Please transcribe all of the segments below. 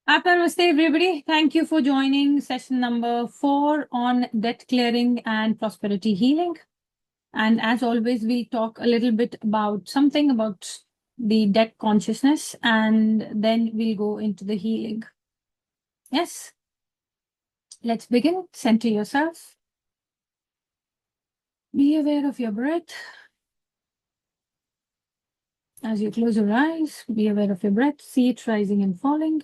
Namaste, everybody. Thank you for joining session number 4 on debt clearing and prosperity healing. And as always, we'll talk a little bit about something about the debt consciousness, and then we'll go into the healing. Yes, let's begin. Center yourself. Be aware of your breath. As you close your eyes, be aware of your breath. See it rising and falling.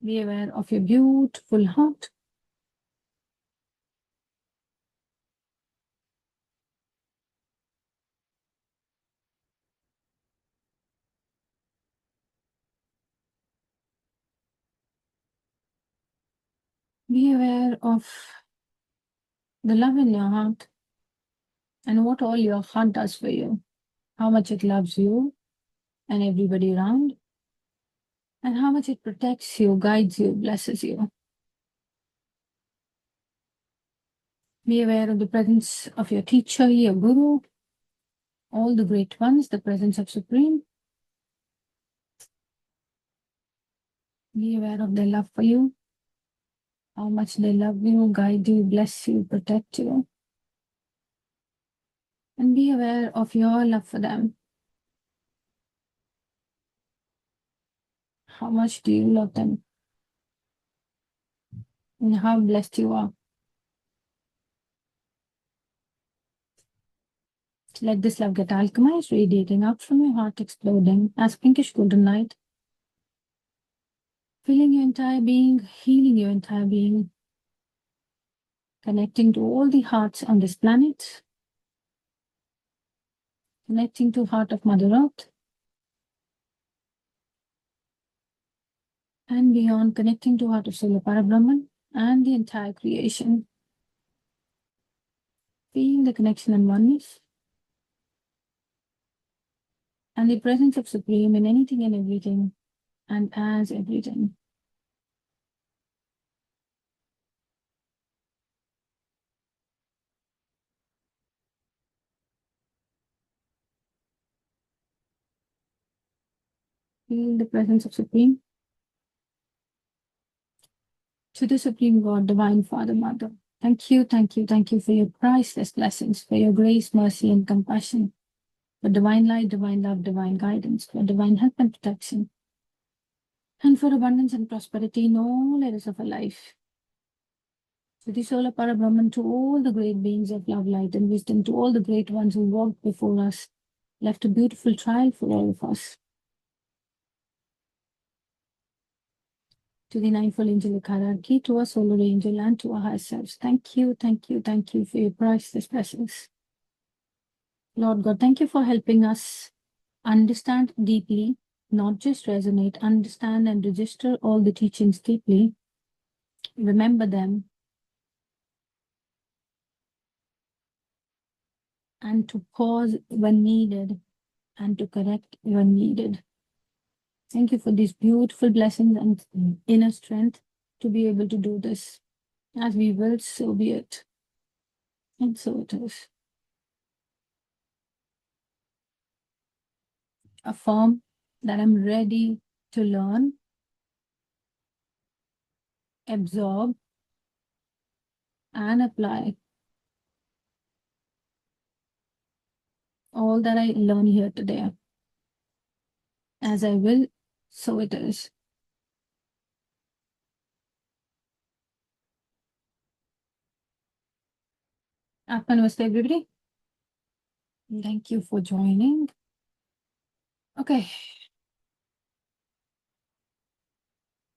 Be aware of your beautiful heart. Be aware of the love in your heart and what all your heart does for you, how much it loves you and everybody around, and how much it protects you, guides you, blesses you. Be aware of the presence of your teacher, your guru, all the great ones, the presence of Supreme. Be aware of their love for you, how much they love you, guide you, bless you, protect you. And be aware of your love for them. How much do you love them? And how blessed you are. Let this love get alchemized, radiating out from your heart, exploding as pinkish golden light, filling your entire being, healing your entire being, connecting to all the hearts on this planet, connecting to heart of Mother Earth, and beyond, connecting to heart of Solar Parabrahman and the entire creation. Feel the connection and oneness and the presence of Supreme in anything and everything and as everything. Feel the presence of Supreme. To the Supreme God, Divine Father, Mother, thank you for your priceless blessings, for your grace, mercy, and compassion, for divine light, divine love, divine guidance, for divine help and protection, and for abundance and prosperity in all areas of our life. To the Solar Parabrahman, to all the great beings of love, light, and wisdom, to all the great ones who walked before us, left a beautiful trail for all of us. To the ninefold angelic hierarchy, to our solar angel, and to our higher selves, thank you for your priceless blessings. Lord God, thank you for helping us understand deeply, not just resonate, understand and register all the teachings deeply, remember them, and to pause when needed, and to correct when needed. Thank you for these beautiful blessings and inner strength to be able to do this. As we will, so be it. And so it is. Affirm that I'm ready to learn, absorb, and apply all that I learn here today. As I will, so it is. Namaste, everybody. Thank you for joining. Okay.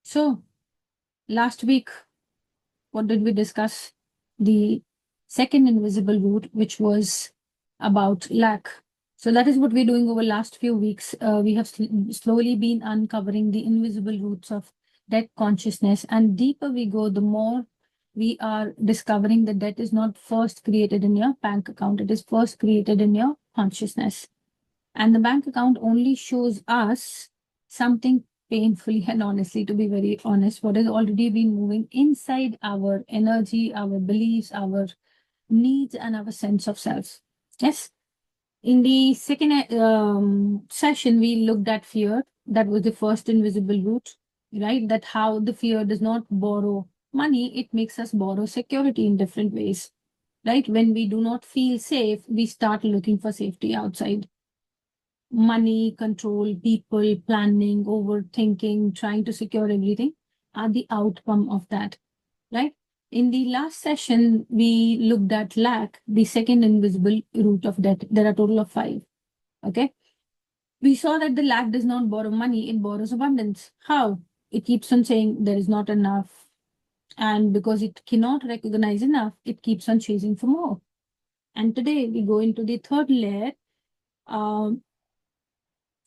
So, last week, what did we discuss? The second invisible root, which was about lack. So that is what we're doing over last few weeks. We have slowly been uncovering the invisible roots of debt consciousness. And deeper we go, the more we are discovering that debt is not first created in your bank account. It is first created in your consciousness. And the bank account only shows us something painfully and honestly, to be very honest, what has already been moving inside our energy, our beliefs, our needs, and our sense of self. Yes. In the second session, we looked at fear. That was the first invisible root, right? That how the fear does not borrow money, it makes us borrow security in different ways, right? When we do not feel safe, we start looking for safety outside. Money, control, people, planning, overthinking, trying to secure everything are the outcome of that, right? In the last session, we looked at lack, the second invisible root of debt. There are a total of 5. Okay. We saw that the lack does not borrow money, it borrows abundance. How? It keeps on saying there is not enough. And because it cannot recognize enough, it keeps on chasing for more. And today we go into the third layer. Um,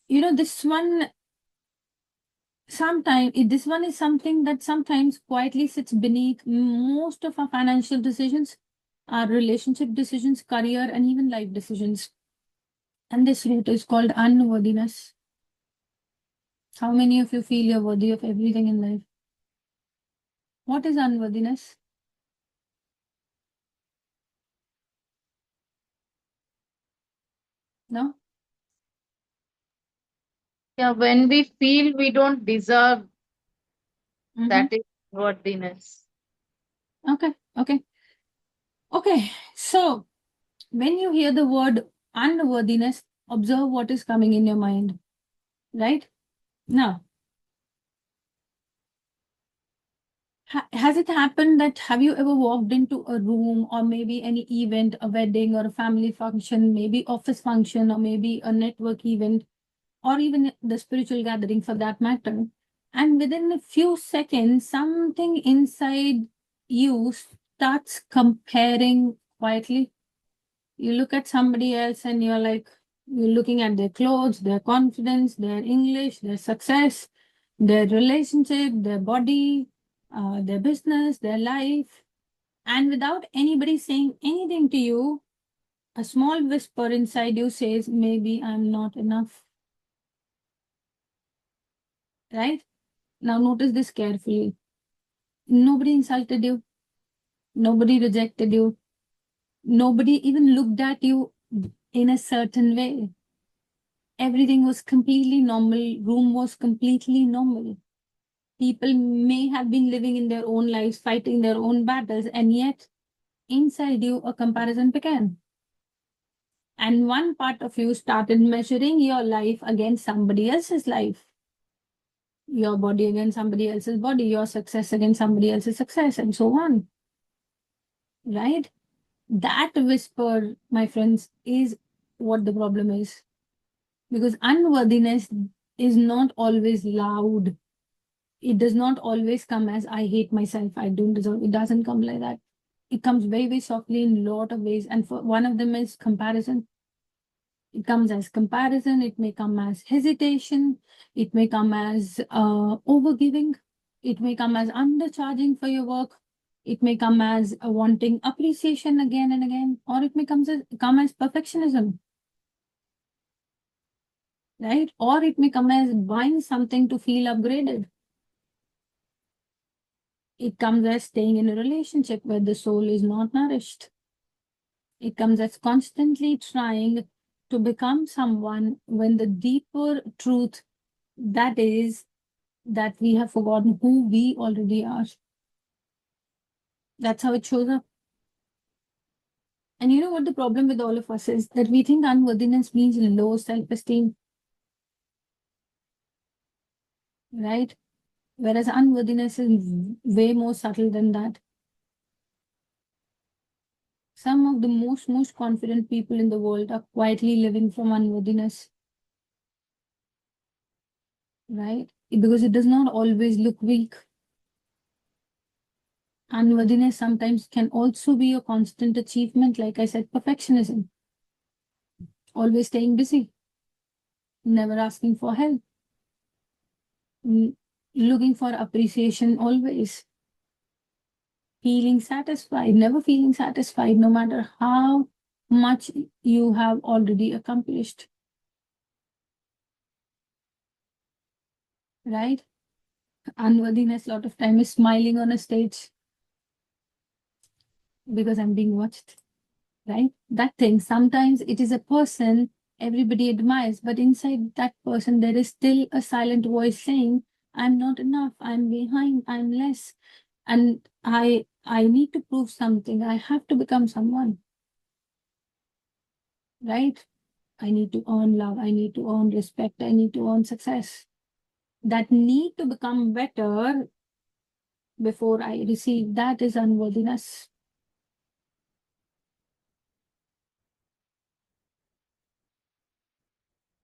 this one this one is something that sometimes quietly sits beneath most of our financial decisions, our relationship decisions, career, and even life decisions. And this root is called unworthiness. How many of you feel you're worthy of everything in life? What is unworthiness? No? Yeah, when we feel we don't deserve, Mm-hmm. that is worthiness. Okay, okay. Okay, so when you hear the word unworthiness, observe what is coming in your mind, right? Now, has it happened that have you ever walked into a room or maybe any event, a wedding or a family function, maybe office function or maybe a network event or even the spiritual gathering for that matter, and within a few seconds, something inside you starts comparing quietly? You look at somebody else and you're looking at their clothes, their confidence, their English, their success, their relationship, their body, their business, their life. And without anybody saying anything to you, a small whisper inside you says, maybe I'm not enough. Right? Now notice this carefully. Nobody insulted you. Nobody rejected you. Nobody even looked at you in a certain way. Everything was completely normal. Room was completely normal. People may have been living in their own lives, fighting their own battles, and yet inside you, a comparison began. And one part of you started measuring your life against somebody else's life, your body against somebody else's body, your success against somebody else's success, and so on. Right? That whisper, my friends, is what the problem is. Because unworthiness is not always loud. It does not always come as I hate myself, I don't deserve. It doesn't come like that. It comes very, very softly in a lot of ways. And for one of them is comparison. It comes as comparison, it may come as hesitation, it may come as overgiving, it may come as undercharging for your work, it may come as wanting appreciation again and again, or it may come as perfectionism, right? Or it may come as buying something to feel upgraded. It comes as staying in a relationship where the soul is not nourished. It comes as constantly trying to become someone when the deeper truth that is that we have forgotten who we already are. That's how it shows up. And you know what the problem with all of us is? That we think unworthiness means low self esteem, right? Whereas unworthiness is way more subtle than that. Some of the most confident people in the world are quietly living from unworthiness, right? Because it does not always look weak. Unworthiness sometimes can also be a constant achievement, like I said, perfectionism, always staying busy, never asking for help, looking for appreciation always, feeling satisfied, never feeling satisfied, no matter how much you have already accomplished, right? Unworthiness, a lot of time, is smiling on a stage because I'm being watched, right? That thing, sometimes it is a person everybody admires, but inside that person, there is still a silent voice saying, I'm not enough, I'm behind, I'm less, and I need to prove something, I have to become someone, right? I need to earn love, I need to earn respect, I need to earn success. That need to become better before I receive, that is unworthiness.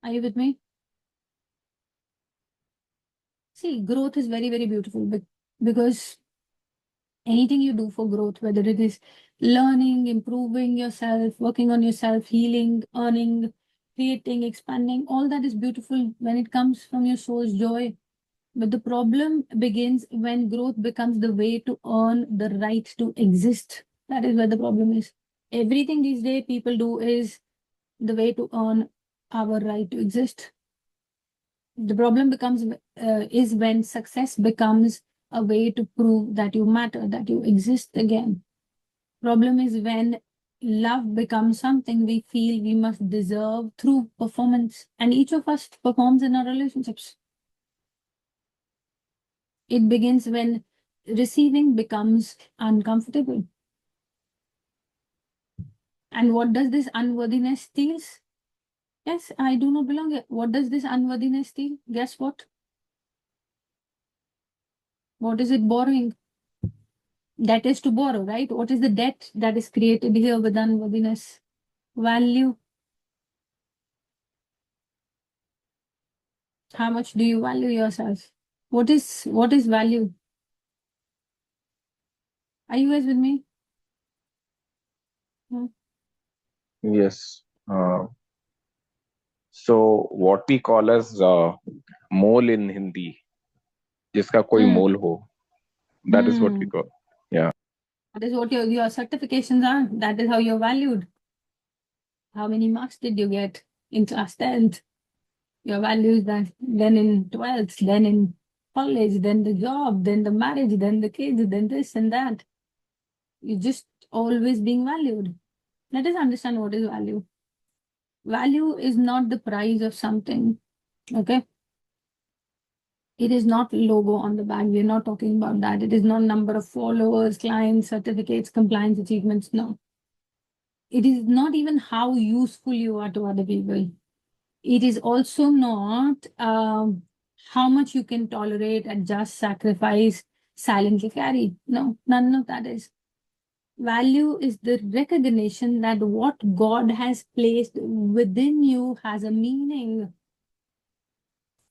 Are you with me? See, growth is very, very beautiful, but because anything you do for growth, whether it is learning, improving yourself, working on yourself, healing, earning, creating, expanding, all that is beautiful when it comes from your soul's joy. But the problem begins when growth becomes the way to earn the right to exist. That is where the problem is. Everything these days people do is the way to earn our right to exist. The problem becomes is when success becomes a way to prove that you matter, that you exist again. Problem is when love becomes something we feel we must deserve through performance, and each of us performs in our relationships. It begins when receiving becomes uncomfortable. And what does this unworthiness steals? Yes, I do not belong here. What does this unworthiness steal? Guess what? What is it borrowing? Debt is to borrow, right? What is the debt that is created here with unworthiness? Value. How much do you value yourself? What is value? Are you guys with me? Hmm. Yes. So what we call as mole in Hindi, जिसका कोई Hmm. मोल हो, that is what we Hmm. call. Yeah. That is what your certifications are. That is how you're valued. How many marks did you get in class 10th? Your values that then in 12th, then in college, then the job, then the marriage, then the kids, then this and that. You're just always being valued. Let us understand what is value. Value is not the price of something. Okay. It is not logo on the back. We're not talking about that. It is not number of followers, clients, certificates, compliance achievements. No. It is not even how useful you are to other people. It is also not how much you can tolerate, adjust, sacrifice, silently carry. No, none of that is. Value is the recognition that what God has placed within you has a meaning.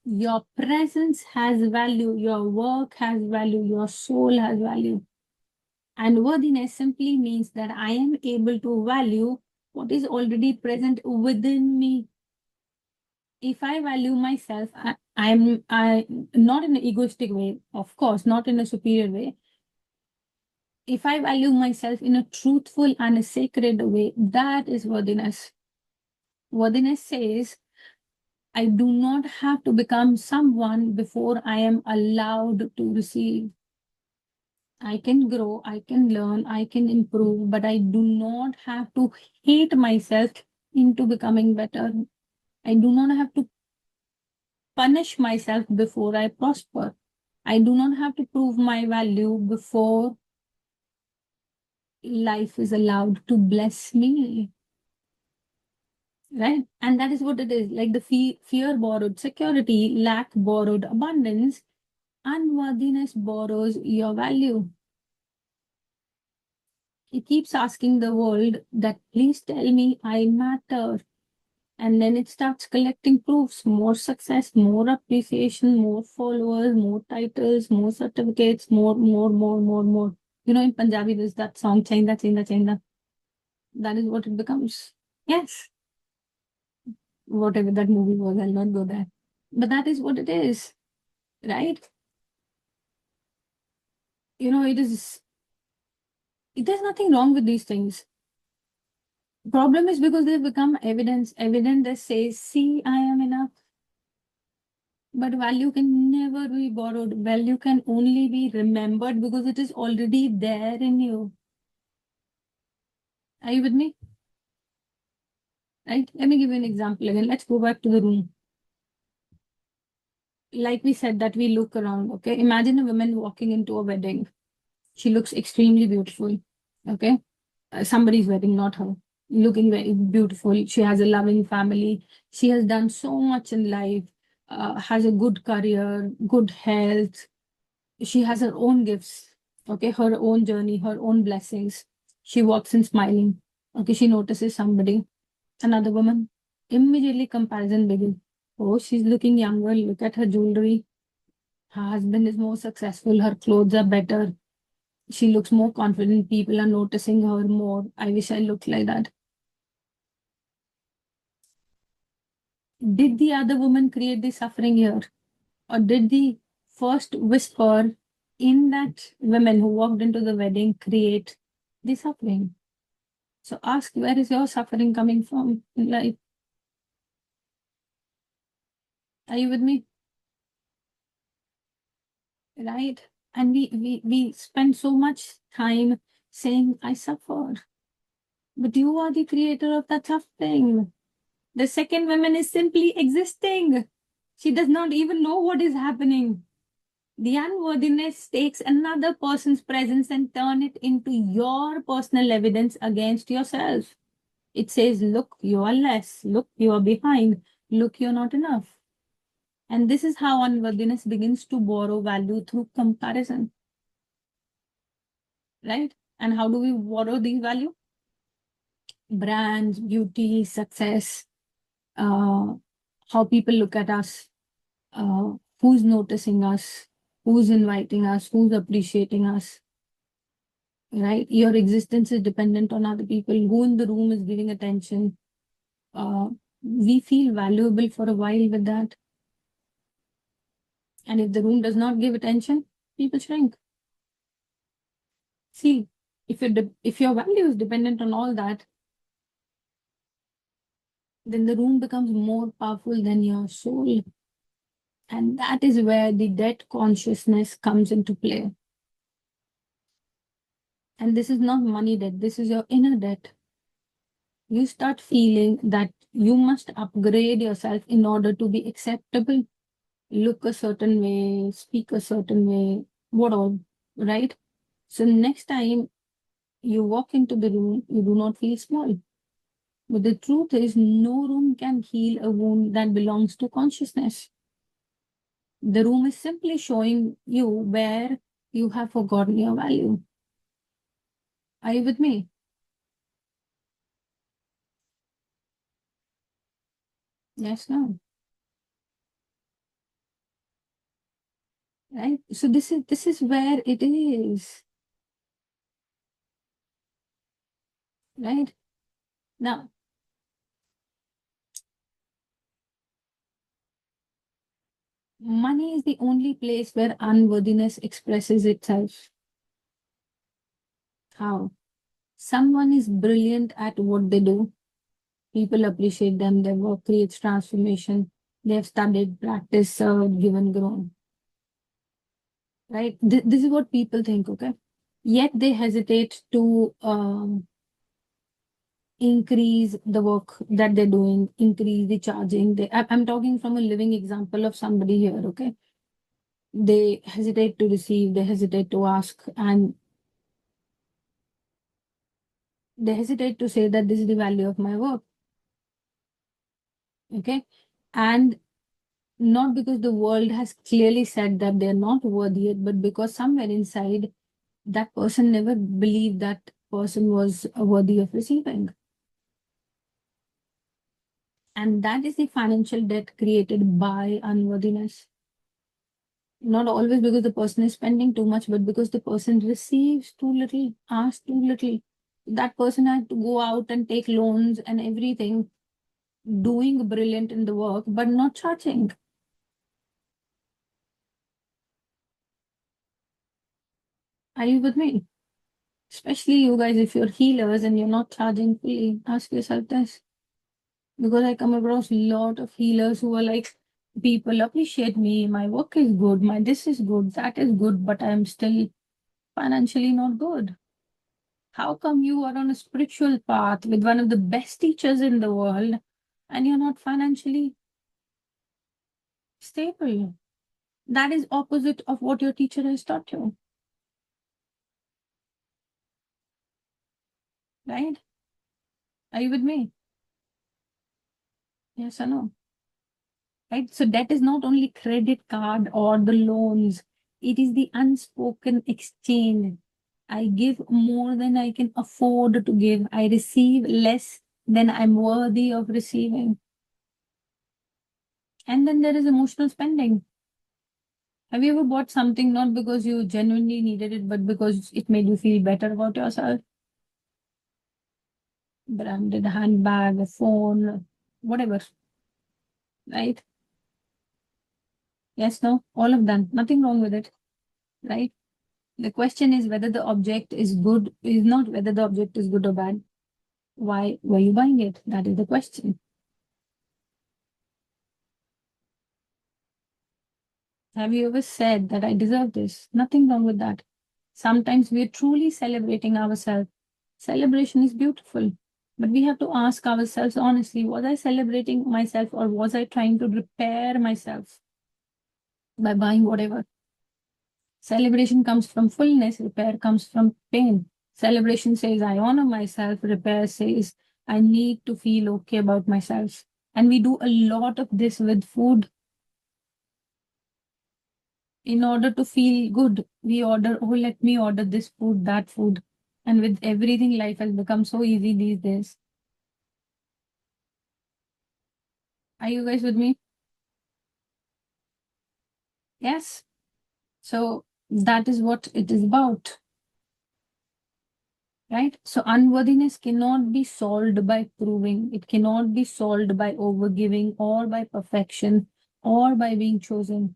Your presence has value, your work has value, your soul has value. And worthiness simply means that I am able to value what is already present within me. If I value myself, I not in an egoistic way, of course, not in a superior way. If I value myself in a truthful and a sacred way, that is worthiness. Worthiness says I do not have to become someone before I am allowed to receive. I can grow, I can learn, I can improve, but I do not have to hate myself into becoming better. I do not have to punish myself before I prosper. I do not have to prove my value before life is allowed to bless me. Right? And that is what it is. Like the fear borrowed security, lack borrowed abundance, unworthiness borrows your value. It keeps asking the world that please tell me I matter. And then it starts collecting proofs, more success, more appreciation, more followers, more titles, more certificates, more. You know, in Punjabi, there's that song, Chainda, Chainda, Chainda. That is what it becomes. Yes, whatever that movie was, I'll not go there. But that is what it is, right? You know, there's nothing wrong with these things. Problem is because they've become evidence that says, see, I am enough. But value can never be borrowed. Value can only be remembered because it is already there in you. Are you with me? right? Let me give you an example again. Let's go back to the room. Like we said that we look around, okay? Imagine a woman walking into a wedding. She looks extremely beautiful, okay? Somebody's wedding, not her. Looking very beautiful. She has a loving family. She has done so much in life, has a good career, good health. She has her own gifts, okay? Her own journey, her own blessings. She walks in smiling, okay? She notices somebody, another woman. Immediately comparison begins. Oh, she's looking younger. Look at her jewelry. Her husband is more successful. Her clothes are better. She looks more confident. People are noticing her more. I wish I looked like that. Did the other woman create the suffering here? Or did the first whisper in that woman who walked into the wedding create the suffering? So ask, where is your suffering coming from in life? Are you with me? Right? And we spend so much time saying, I suffered. But you are the creator of that suffering. The second woman is simply existing. She does not even know what is happening. The unworthiness takes another person's presence and turn it into your personal evidence against yourself. It says, look, you are less. Look, you are behind. Look, you're not enough. And this is how unworthiness begins to borrow value through comparison. Right? And how do we borrow these value? Brands, beauty, success, how people look at us, who's noticing us, who's inviting us, who's appreciating us, right? Your existence is dependent on other people, who in the room is giving attention. We feel valuable for a while with that. And if the room does not give attention, people shrink. See, if your value is dependent on all that, then the room becomes more powerful than your soul. And that is where the debt consciousness comes into play. And this is not money debt, this is your inner debt. You start feeling that you must upgrade yourself in order to be acceptable, look a certain way, speak a certain way, what all, right? So next time you walk into the room, you do not feel small. But the truth is, no room can heal a wound that belongs to consciousness. The room is simply showing you where you have forgotten your value. Are you with me? Yes, no. Right? So this is where it is. Right? Now, money is the only place where unworthiness expresses itself. How? Someone is brilliant at what they do. People appreciate them. Their work creates transformation. They have studied, practiced, served, given, grown. Right? This is what people think, okay? Yet they hesitate to increase the work that they're doing, increase the charging. I'm talking from a living example of somebody here, okay? They hesitate to receive, they hesitate to ask, and they hesitate to say that this is the value of my work, okay? And not because the world has clearly said that they're not worthy yet, but because somewhere inside that person never believed that person was worthy of receiving. And that is the financial debt created by unworthiness. Not always because the person is spending too much, but because the person receives too little, asks too little. That person had to go out and take loans and everything, doing brilliant in the work, but not charging. Are you with me? Especially you guys, if you're healers and you're not charging fully, ask yourself this. Because I come across a lot of healers who are like, people appreciate me, my work is good, my this is good, that is good, but I'm still financially not good. How come you are on a spiritual path with one of the best teachers in the world and you're not financially stable? That is opposite of what your teacher has taught you. Right? Are you with me? Yes or no? Right? So debt is not only credit card or the loans, it is the unspoken exchange. I give more than I can afford to give. I receive less than I'm worthy of receiving. And then there is emotional spending. Have you ever bought something not because you genuinely needed it, but because it made you feel better about yourself? Branded handbag, a phone, whatever, right? Yes, no, all of them. Nothing wrong with it, right? The question is whether the object is good, is not whether the object is good or bad. Why were you buying it? That is the question. Have you ever said that I deserve this? Nothing wrong with that. Sometimes we're truly celebrating ourselves. Celebration is beautiful, but we have to ask ourselves honestly, was I celebrating myself or was I trying to repair myself by buying whatever? Celebration comes from fullness, repair comes from pain. Celebration says, I honor myself. Repair says, I need to feel okay about myself. And we do a lot of this with food. In order to feel good, we order, oh, let me order this food, that food. And with everything, life has become so easy these days. Are you guys with me? Yes. So that is what it is about. Right? So unworthiness cannot be solved by proving, it cannot be solved by overgiving or by perfection or by being chosen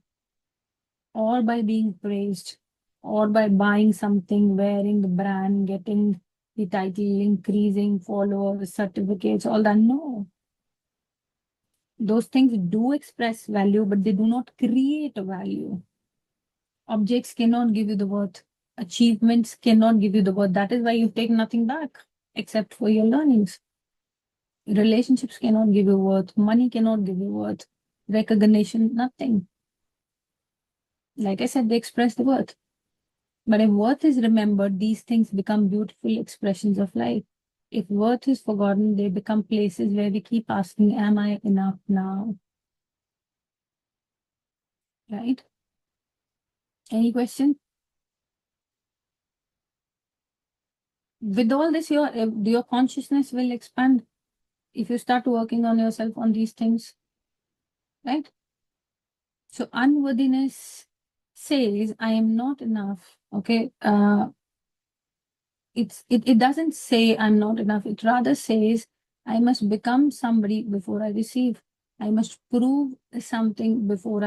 or by being praised or by buying something, wearing the brand, getting the title, increasing followers, certificates, all that. No. Those things do express value, but they do not create a value. Objects cannot give you the worth. Achievements cannot give you the worth. That is why you take nothing back except for your learnings. Relationships cannot give you worth. Money cannot give you worth. Recognition, nothing. Like I said, they express the worth. But if worth is remembered, these things become beautiful expressions of life. If worth is forgotten, they become places where we keep asking, am I enough now? Right? Any question? With all this, your consciousness will expand if you start working on yourself on these things, right? So unworthiness says, I am not enough. Okay. It doesn't say I'm not enough. It rather says I must become somebody before I receive. I must prove something before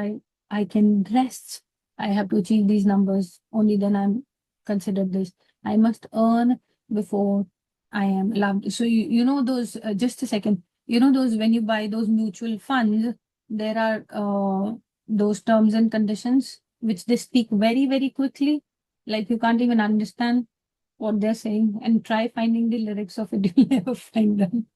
I can rest. I have to achieve these numbers. Only then I'm considered this. I must earn before I am loved. So you know those, just a second, you know those when you buy those mutual funds, there are those terms and conditions which they speak very, very quickly. Like you can't even understand what they're saying and try finding the lyrics of it, you'll never find them.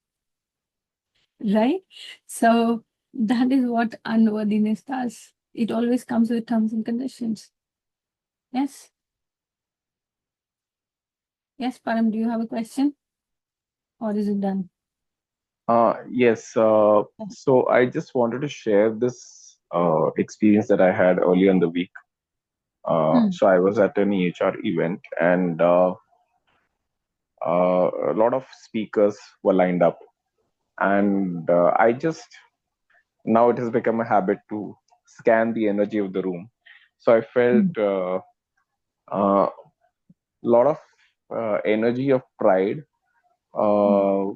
Right? So that is what unworthiness does. It always comes with terms and conditions. Yes? Yes, Param, do you have a question? Or is it done? Yes. So I just wanted to share this experience that I had earlier in the week. So I was at an EHR event, and a lot of speakers were lined up, and I just now it has become a habit to scan the energy of the room. So I felt a lot of energy of pride, uh,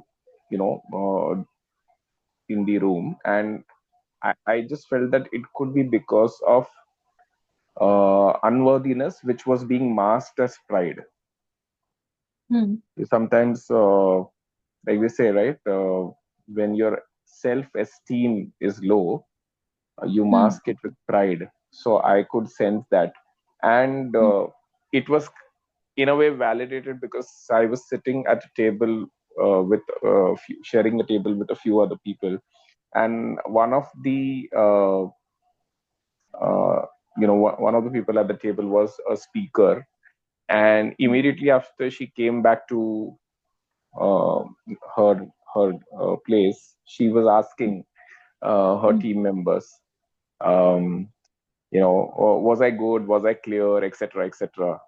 in the room, and I just felt that it could be because of unworthiness, which was being masked as pride. Sometimes, like we say, right, when your self-esteem is low, you mask it with pride. So I could sense that, and it was in a way validated, because I was sitting at a table with sharing a table with a few other people, and one of the uh, one of the people at the table was a speaker, and immediately after she came back to uh, her place, she was asking her team members, um, was I good, was I clear, etc., etc.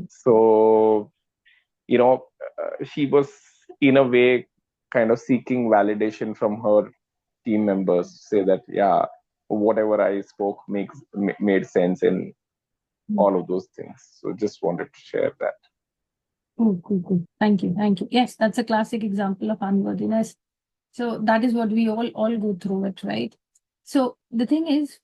So she was in a way kind of seeking validation from her team members to say that, yeah, whatever I spoke made sense in all of those things. So just wanted to share that. Oh, cool. Thank you. Yes, that's a classic example of unworthiness. So that is what we all go through it, right? So the thing is,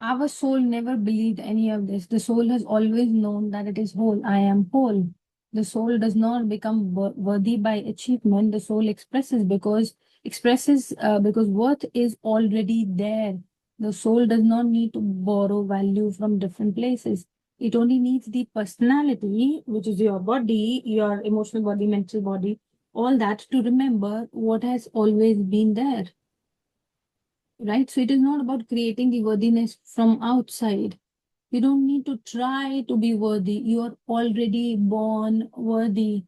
our soul never believed any of this. The soul has always known that it is whole. I am whole. The soul does not become worthy by achievement. The soul expresses because worth is already there. The soul does not need to borrow value from different places. It only needs the personality, which is your body, your emotional body, mental body, all that, to remember what has always been there. Right? So it is not about creating the worthiness from outside. You don't need to try to be worthy. You are already born worthy.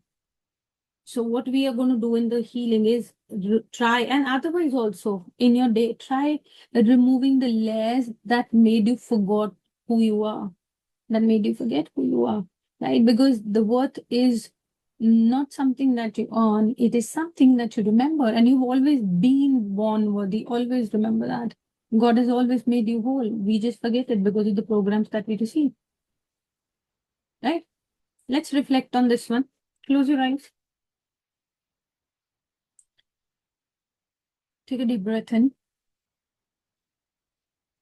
So what we are going to do in the healing is try, and otherwise also in your day, try removing the layers that made you forget who you are, right? Because the worth is not something that you earn, it is something that you remember, and you've always been born worthy. Always remember that. God has always made you whole. We just forget it because of the programs that we receive. Right? Let's reflect on this one. Close your eyes. Take a deep breath in.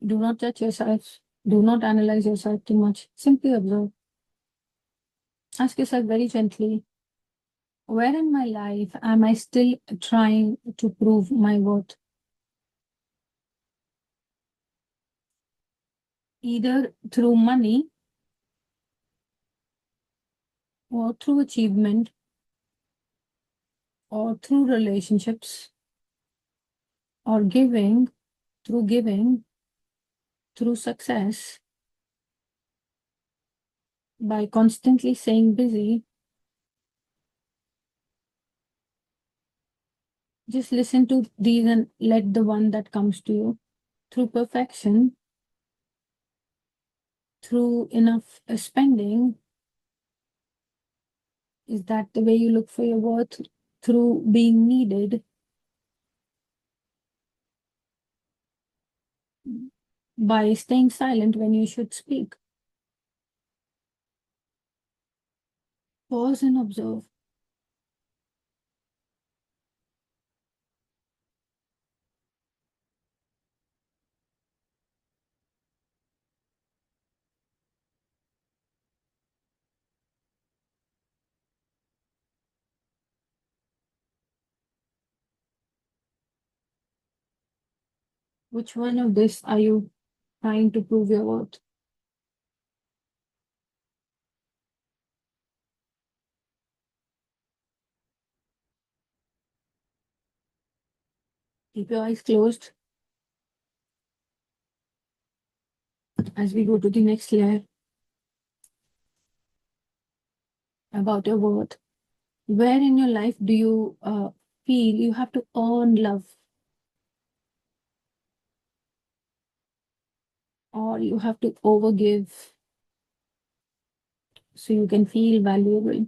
Do not judge yourself. Do not analyze yourself too much. Simply observe. Ask yourself very gently, where in my life am I still trying to prove my worth? Either through money or through achievement or through relationships or giving, through success, by constantly saying busy. Just listen to these and let the one that comes to you. Through perfection, through enough spending. Is that the way you look for your worth? Through being needed, by staying silent when you should speak. Pause and observe. Which one of this are you trying to prove your worth? Keep your eyes closed as we go to the next layer about your worth. Where in your life do you feel you have to earn love, or you have to overgive so you can feel valuable?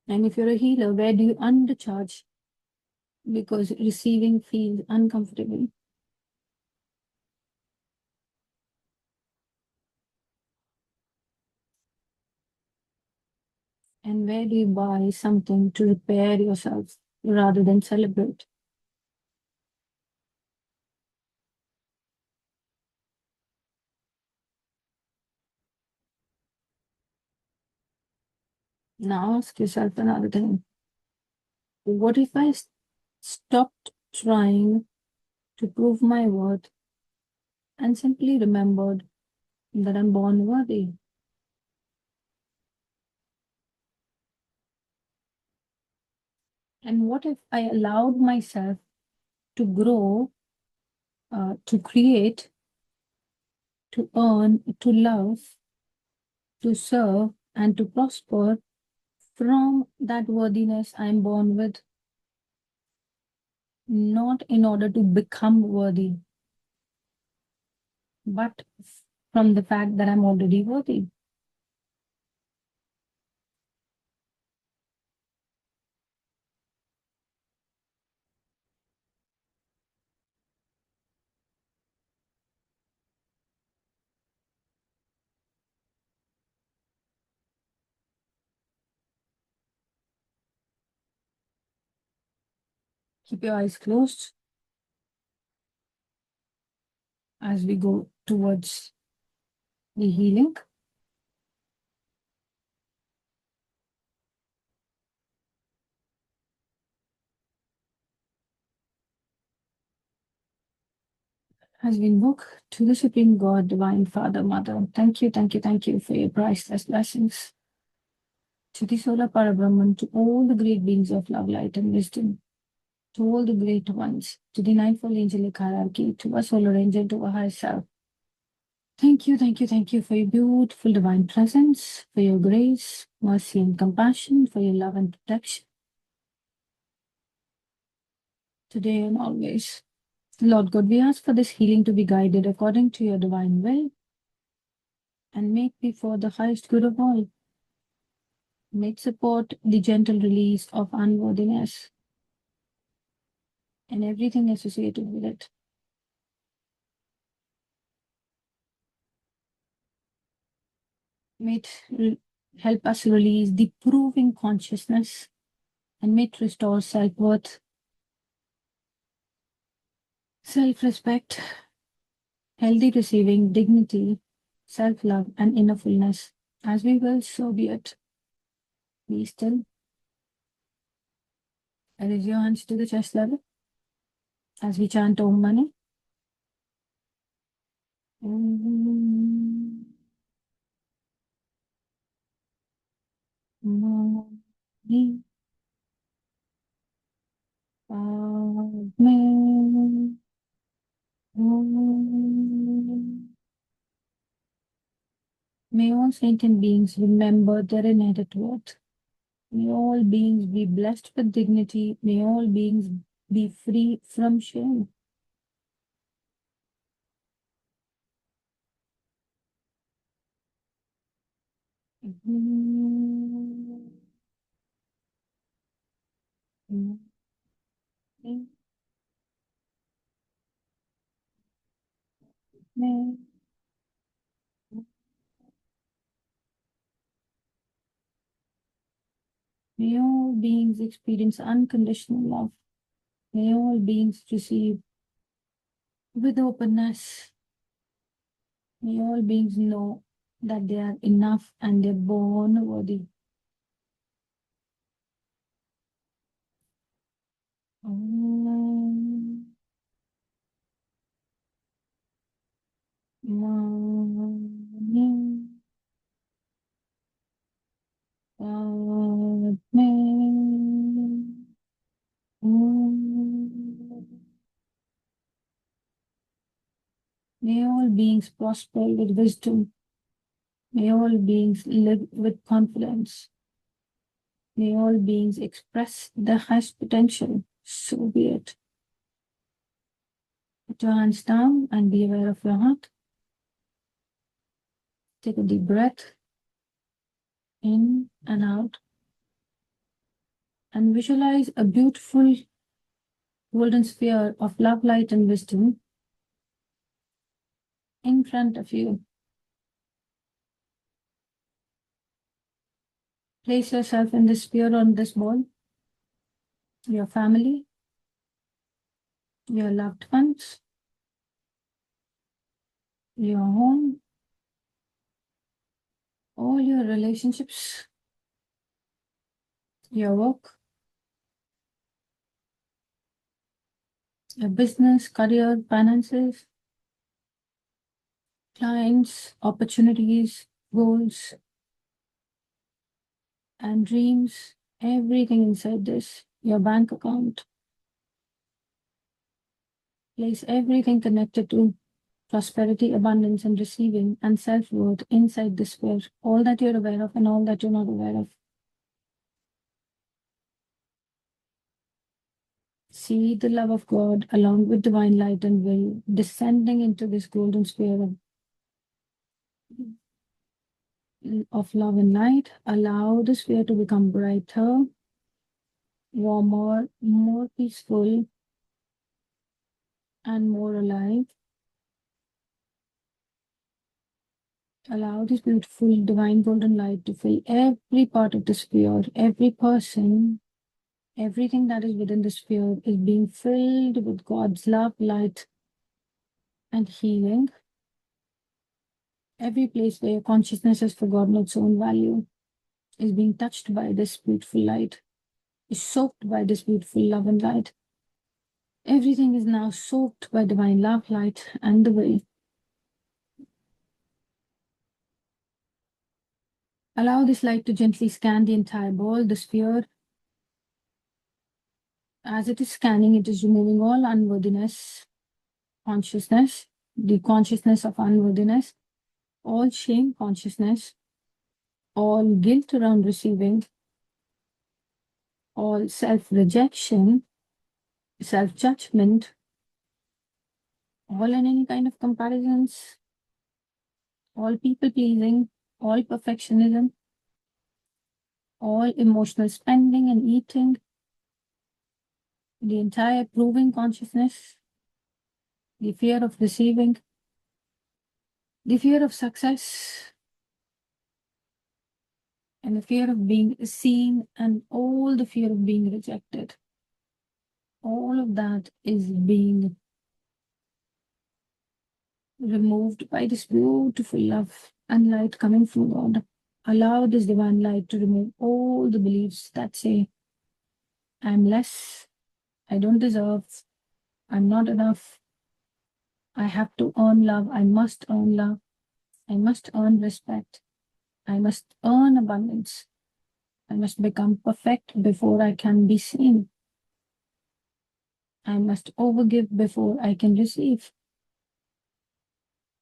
And if you're a healer, where do you undercharge because receiving feels uncomfortable? And where do you buy something to repair yourself rather than celebrate? Now ask yourself another thing. What if I stopped trying to prove my worth and simply remembered that I'm born worthy. And what if I allowed myself to grow, to create, to earn, to love, to serve, and to prosper from that worthiness I'm born with, not in order to become worthy, but from the fact that I'm already worthy. Keep your eyes closed as we go towards the healing. As we look to the Supreme God, Divine Father, Mother, thank you, thank you, thank you for your priceless blessings. To the Solar Parabrahman, to all the great beings of love, light, and wisdom, to all the great ones, to the ninefold angelic hierarchy, to our solar angel, to our higher self. Thank you, thank you, thank you for your beautiful divine presence, for your grace, mercy, and compassion, for your love and protection, today and always. Lord God, we ask for this healing to be guided according to your divine will, and make me for the highest good of all. May it support the gentle release of unworthiness and everything associated with it. May it help us release the proving consciousness, and may it restore self-worth, self-respect, healthy receiving, dignity, self-love, and inner fullness. As we will, so be it. Be still. Raise your hands to the chest level as we chant Om Mani. Om Mani Padme Hum. May all sentient beings remember their inherent worth. May all beings be blessed with dignity. May all beings be free from shame. May all beings experience unconditional love. May all beings receive with openness. May all beings know that they are enough and they're born worthy. Om Mani Padme Hum. May all beings prosper with wisdom. May all beings live with confidence. May all beings express their highest potential. So be it. Put your hands down and be aware of your heart. Take a deep breath in and out. And visualize a beautiful golden sphere of love, light, and wisdom in front of you. Place yourself in this sphere on this ball. Your family, your loved ones, your home, all your relationships, your work, your business, career, finances, clients, opportunities, goals, and dreams, everything inside this, your bank account. Place everything connected to prosperity, abundance, and receiving and self-worth inside this sphere, all that you're aware of and all that you're not aware of. See the love of God along with divine light and will descending into this golden sphere of love and light. Allow the sphere to become brighter, warmer, more peaceful, and more alive. Allow this beautiful divine golden light to fill every part of the sphere, every person, everything that is within the sphere is being filled with God's love, light, and healing. Every place where your consciousness has forgotten its own value is being touched by this beautiful light, is soaked by this beautiful love and light. Everything is now soaked by divine love, light, and the will. Allow this light to gently scan the entire ball, the sphere. As it is scanning, it is removing all unworthiness, consciousness, the consciousness of unworthiness, all shame consciousness, all guilt around receiving, all self-rejection, self-judgment, all and any kind of comparisons, all people-pleasing, all perfectionism, all emotional spending and eating, the entire proving consciousness, the fear of receiving, the fear of success, and the fear of being seen, and all the fear of being rejected. All of that is being removed by this beautiful love and light coming from God. Allow this divine light to remove all the beliefs that say, I'm less, I don't deserve, I'm not enough, I have to earn love, I must earn love, I must earn respect, I must earn abundance, I must become perfect before I can be seen. I must overgive before I can receive.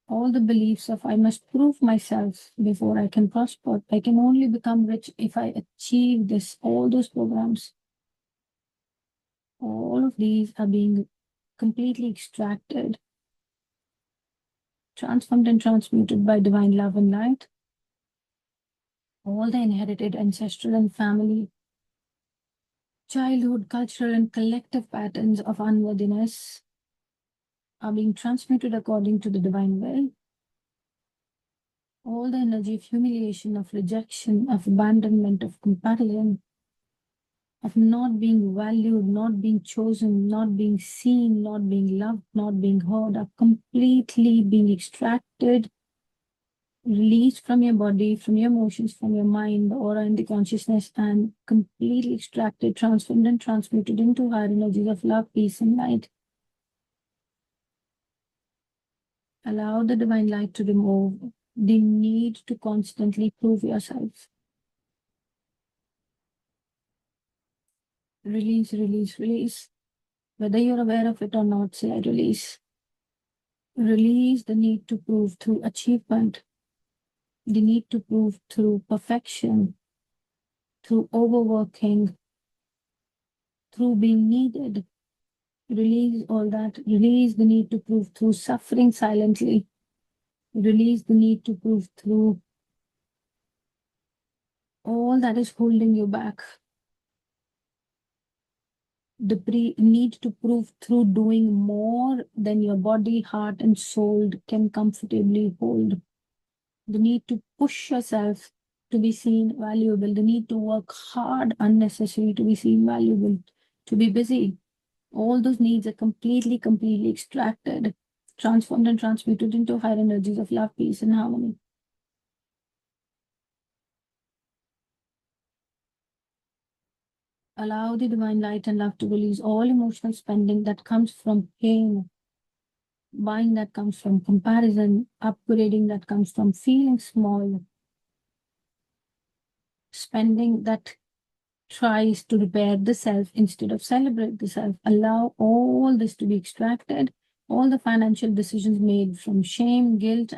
All the beliefs of I must prove myself before I can prosper. I can only become rich if I achieve this. All those programs, all of these are being completely extracted, transformed and transmuted by divine love and light. All the inherited ancestral and family, childhood, cultural and collective patterns of unworthiness are being transmuted according to the divine will. All the energy of humiliation, of rejection, of abandonment, of comparison, of not being valued, not being chosen, not being seen, not being loved, not being heard, are completely being extracted, released from your body, from your emotions, from your mind, the aura and the consciousness, and completely extracted, transformed and transmuted into higher energies of love, peace, and light. Allow the divine light to remove the need to constantly prove yourself. Release, release, release. Whether you're aware of it or not, say, I release. Release the need to prove through achievement, the need to prove through perfection, through overworking, through being needed. Release all that. Release the need to prove through suffering silently. Release the need to prove through all that is holding you back. The need to prove through doing more than your body, heart, and soul can comfortably hold. The need to push yourself to be seen valuable, the need to work hard unnecessary to be seen valuable, to be busy. All those needs are completely, completely extracted, transformed and transmuted into higher energies of love, peace, and harmony. Allow the divine light and love to release all emotional spending that comes from pain, buying that comes from comparison, upgrading that comes from feeling small, spending that tries to repair the self instead of celebrate the self. Allow all this to be extracted. All the financial decisions made from shame, guilt,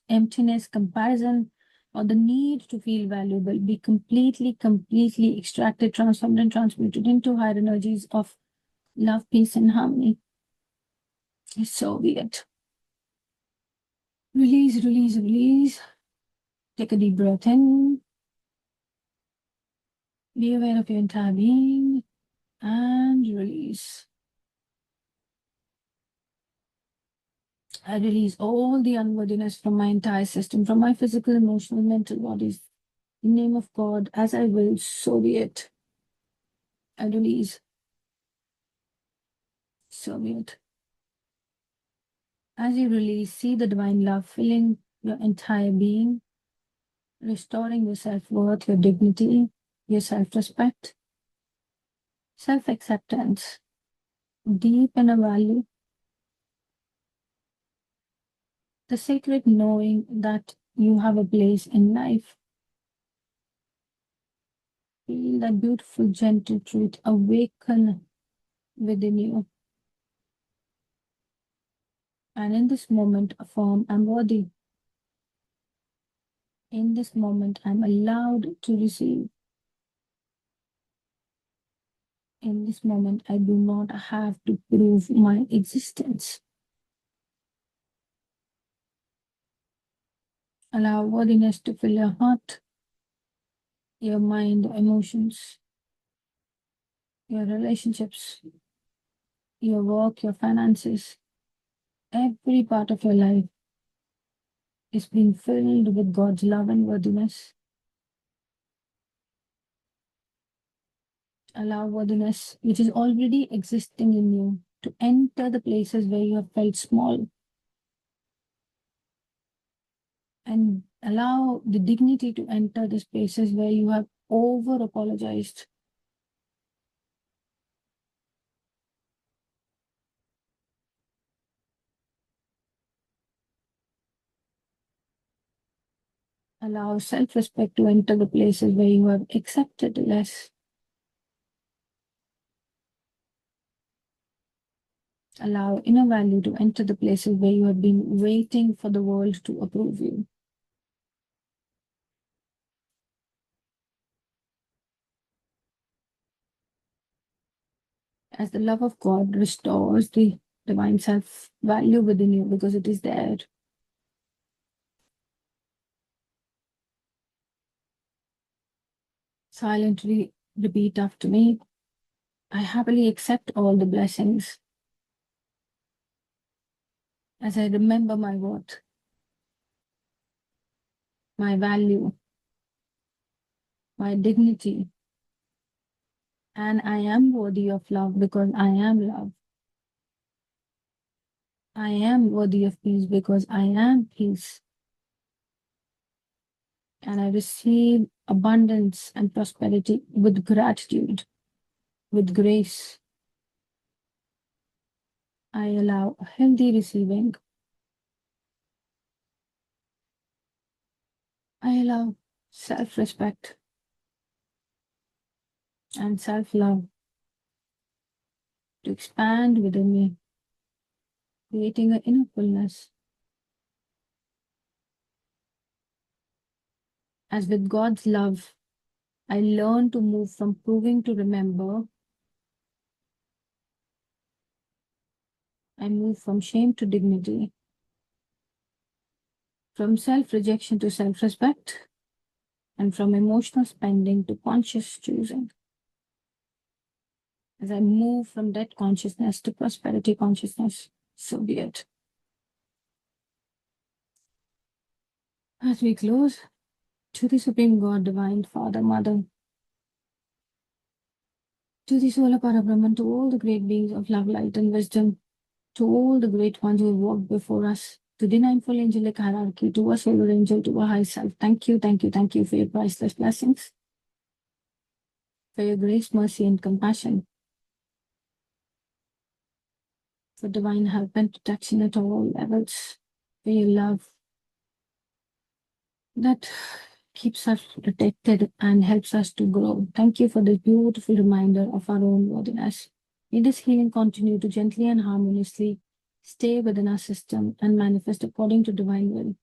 emptiness, comparison, or the need to feel valuable be completely extracted, transformed, and transmuted into higher energies of love, peace, and harmony. So be it. Release, release, release. Take a deep breath in. Be aware of your entire being and release. I release all the unworthiness from my entire system, from my physical, emotional, mental bodies. In the name of God, as I will, so be it. I release. So be it. As you release, see the divine love filling your entire being, restoring your self-worth, your dignity, your self-respect, self-acceptance, deep inner value, the sacred knowing that you have a place in life. Feel that beautiful, gentle truth awaken within you. And in this moment, affirm, I'm worthy. In this moment, I'm allowed to receive. In this moment, I do not have to prove my existence. Allow worthiness to fill your heart, your mind, emotions, your relationships, your work, your finances. Every part of your life is being filled with God's love and worthiness. Allow worthiness, which is already existing in you, to enter the places where you have felt small. And allow the dignity to enter the spaces where you have over apologized. Allow self-respect to enter the places where you have accepted less. Allow inner value to enter the places where you have been waiting for the world to approve you. As the love of God restores the divine self-value within you because it is there. Silently repeat after me. I happily accept all the blessings as I remember my worth, my value, my dignity, and I am worthy of love because I am love. I am worthy of peace because I am peace. And I receive abundance and prosperity with gratitude, with grace. I allow healthy receiving. I allow self-respect and self-love to expand within me, creating an inner fullness. As with God's love, I learn to move from proving to remember. I move from shame to dignity, from self-rejection to self-respect, and from emotional spending to conscious choosing. As I move from debt consciousness to prosperity consciousness, so be it. As we close, to the Supreme God, Divine Father, Mother, to the Solar Parabrahman, to all the great beings of love, light, and wisdom, to all the great ones who have walked before us, to the Ninefold Angelic Hierarchy, to our Solar Angel, to our High Self, thank you for your priceless blessings, for your grace, mercy, and compassion. for divine help and protection at all levels, for your love that keeps us protected and helps us to grow. Thank you for this beautiful reminder of our own worthiness. May this healing continue to gently and harmoniously stay within our system and manifest according to divine will.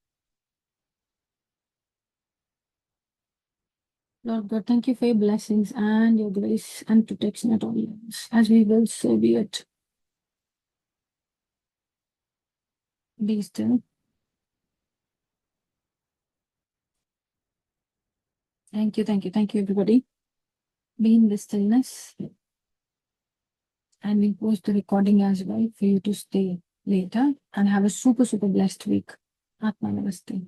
Lord God, thank you for your blessings and your grace and protection at all levels, as we will so be it. Be still. Thank you, everybody. Be in the stillness. And we post the recording as well for you to stay later and have a super, super blessed week. Atma Namaste.